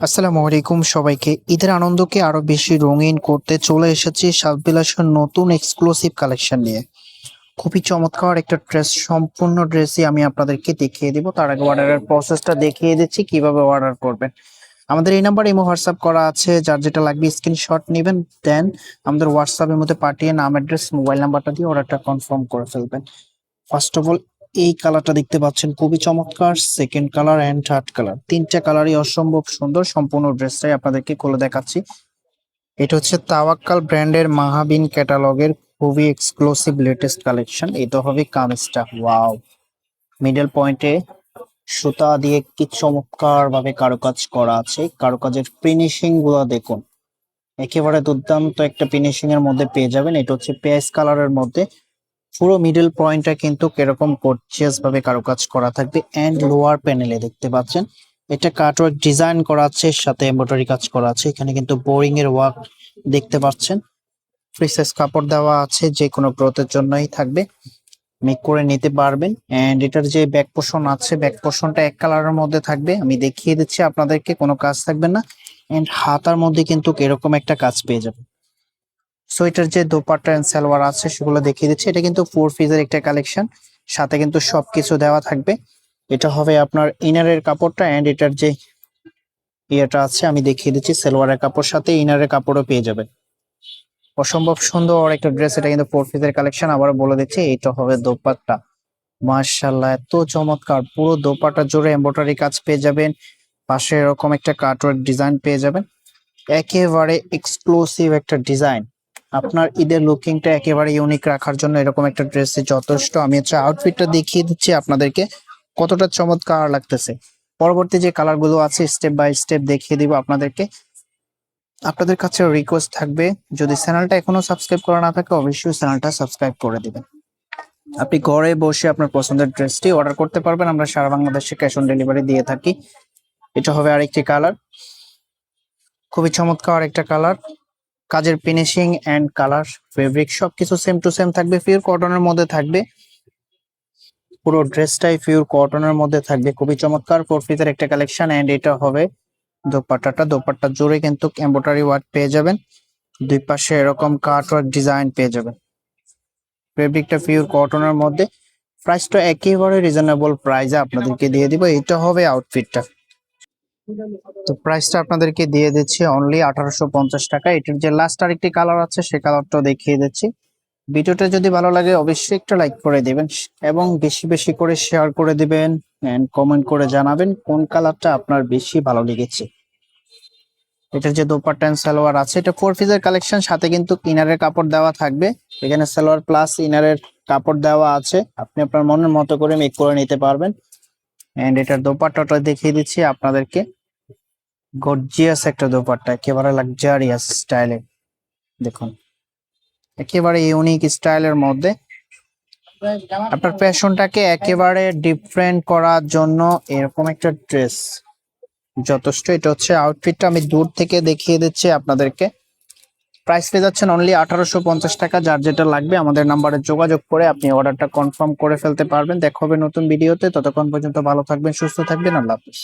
আসসালামু আলাইকুম সবাইকে। ঈদের আনন্দকে আরো বেশি রঙিন করতে চলে এসেছি সাজবিলাসের নতুন এক্সক্লুসিভ কালেকশন নিয়ে। খুবই চমৎকার একটা ড্রেস, সম্পূর্ণ ড্রেসই আমি আপনাদেরকে দেখিয়ে দিব। তার আগে অর্ডারের প্রসেসটা দেখিয়ে দিচ্ছি কিভাবে অর্ডার করবেন। আমাদের এই নাম্বার ইমো হোয়াটসঅ্যাপ করা আছে, যার যেটা লাগবে স্ক্রিনশট নেবেন, দেন আমাদের হোয়াটসঅ্যাপের মধ্যে পাঠিয়ে নাম, অ্যাড্রেস, মোবাইল নাম্বারটা দিয়ে অর্ডারটা কনফার্ম করে ফেলবেন। ফার্স্ট অফ অল এই কালারটা দেখতে পাচ্ছেন, খুবই চমৎকার। Second colour and third colour, তিনটা কালারই অসম্ভব সুন্দর। সম্পূর্ণ ড্রেসটাই আপনাদেরকে খুলে দেখাচ্ছি। এটা হচ্ছে তাওয়াক্কাল ব্র্যান্ডের মাহাবিন ক্যাটালগের খুবই এক্সক্লুসিভ লেটেস্ট কালেকশন। এটা হবে কামিজটা, ওয়াও! মিডল পয়েন্টে সুতা দিয়ে কি চমৎকার ভাবে কারুকাজ করা আছে। কারুকাজের ফিনিশিং গুলো দেখুন, একেবারে দুর্দান্ত একটা ফিনিশিং এর মধ্যে পেয়ে যাবেন। এটা হচ্ছে পেঁয়াজ কালারের মধ্যে। পুরো মিডল পয়েন্টটা কিন্তু এরকম গর্জিয়াস ভাবে কারুকাজ করা থাকবে। এন্ড লোয়ার প্যানেলে দেখতে পাচ্ছেন এটা কাটওয়ার্ক ডিজাইন করা আছে, সাথে এমব্রয়ডারি কাজ করা আছে। এখানে কিন্তু বোরিং এর ওয়ার্ক দেখতে পাচ্ছেন। ফ্রি সাইজ কাপড় দেওয়া আছে, যে কোনো গ্রোথের জন্যই থাকবে, মেক করে নিতে পারবেন। এন্ড এটার যে ব্যাক পোর্শন আছে, ব্যাক পোর্শনটা এক কালারের মধ্যে থাকবে। আমি দেখিয়ে দিচ্ছি আপনাদেরকে, কোনো কাজ থাকবে না। এন্ড হাতার মধ্যে কিন্তু এরকম একটা কাজ পেয়ে যাবেন। সো এটার যে দোপাট্টা এন্ড সালোয়ার আছে সেগুলো দেখিয়ে দিচ্ছি। এটা কিন্তু 4 পিসের একটা কালেকশন, সাথে কিন্তু সবকিছু দেওয়া থাকবে। এটা হবে আপনার ইনারের কাপড়টা, এন্ড এটার যে ইয়েটা আছে আমি দেখিয়ে দিচ্ছি। সালোয়ারের কাপড় সাথে ইনারের কাপড়ও পেয়ে যাবেন। অসম্ভব সুন্দর একটা ড্রেস। এটা কিন্তু 4 পিসের কালেকশন। আবার বলে দিচ্ছি, এটা হবে দোপাট্টা। মাশাআল্লাহ, এত চমৎকার! পুরো দোপাট্টা জুড়ে এমব্রয়ডারি কাজ পেয়ে যাবেন, পাশে এরকম একটা কাটওয়ার্ক ডিজাইন পেয়ে যাবেন। একেবারে এক্সক্লুসিভ একটা ডিজাইন। আপনার ঈদের লুকিংটা একেবারে ইউনিক রাখার জন্য এরকম একটা ড্রেসে যথেষ্ট। আমি হচ্ছে আউটফিটটা দেখিয়ে দিচ্ছি আপনাদেরকে কতটা চমৎকার লাগতেছে। পরবর্তী যে কালার গুলো আছে স্টেপ বাই স্টেপ দেখিয়ে দিব আপনাদেরকে। আপনাদের কাছে রিকোয়েস্ট থাকবে, যদি চ্যানেলটা এখনো সাবস্ক্রাইব করা না থাকে অবশ্যই চ্যানেলটা সাবস্ক্রাইব করে দিবেন। আপনি ঘরে বসে আপনার পছন্দের ড্রেসটি অর্ডার করতে পারবেন। আমরা সারা বাংলাদেশে ক্যাশ অন ডেলিভারি দিয়ে থাকি। এটা হবে আরেকটি কালার, খুবই চমৎকার একটা কালার। কাজের ফিনিশিং এন্ড কালার, ফেব্রিক সবকিছু সেম টু সেম থাকবে। পিওর কটনের মধ্যে থাকবে, পুরো ড্রেসটাই পিওর কটনের মধ্যে থাকবে। খুবই চমৎকার 4 পিসের একটা কালেকশন। এন্ড এটা হবে দোপাট্টাটা। দোপাট্টা জুড়ে কিন্তু এমব্রয়ডারি ওয়ার্ক পেয়ে যাবেন, দুই পাশে এরকম কাট ওয়ার্ক ডিজাইন পেয়ে যাবেন। ফেব্রিকটা পিওর কটনের মধ্যে। প্রাইসটা একেবারে রিজনেবল প্রাইসে আপনাদেরকে দিয়ে দিব। এটা হবে আউটফিটটা। তো প্রাইসটা আপনাদেরকে দিয়ে দিচ্ছি অনলি 1850 টাকা। এটার যে লাস্ট আরেকটি কালার আছে সে কালারটা দেখিয়ে দিচ্ছি। ভিডিওটা যদি ভালো লাগে অবশ্যই একটা লাইক করে দিবেন এবং বেশি বেশি করে শেয়ার করে দিবেন। এন্ড কমেন্ট করে জানাবেন কোন কালারটা আপনার বেশি ভালো লেগেছে। এটার যে দোপাট্টা এন্ড সালোয়ার আছে, এটা 4 পিসের কালেকশন, সাথে কিন্তু ইনারের কাপড় দেওয়া থাকবে। এখানে সালোয়ার প্লাস ইনারের কাপড় দেওয়া আছে, আপনি আপনার মনের মতো করে মেক করে নিতে পারবেন। এন্ড এটার দোপাট্টাটা দেখিয়ে দিচ্ছি আপনাদেরকে। গর্জিয়াস একটা দোপাট্টা, একেবারে লাক্সারিয়াস স্টাইলে। দেখুন, একেবারে ইউনিক স্টাইলের মধ্যে আপনার ফ্যাশনটাকে একেবারে ডিফারেন্ট করার জন্য এরকম একটা ড্রেস যথেষ্ট। এটা হচ্ছে আউটফিটটা, আমি দূর থেকে দেখিয়ে দিচ্ছি আপনাদেরকে। প্রাইস পেয়ে যাচ্ছেন অনলি 1850 টাকা। যার যেটা লাগবে আমাদের নাম্বারে যোগাযোগ করে আপনি অর্ডারটা কনফার্ম করে ফেলতে পারবেন। দেখা হবে নতুন ভিডিওতে, ততক্ষণ পর্যন্ত ভালো থাকবেন, সুস্থ থাকবেন, আল্লাহ হাফেজ।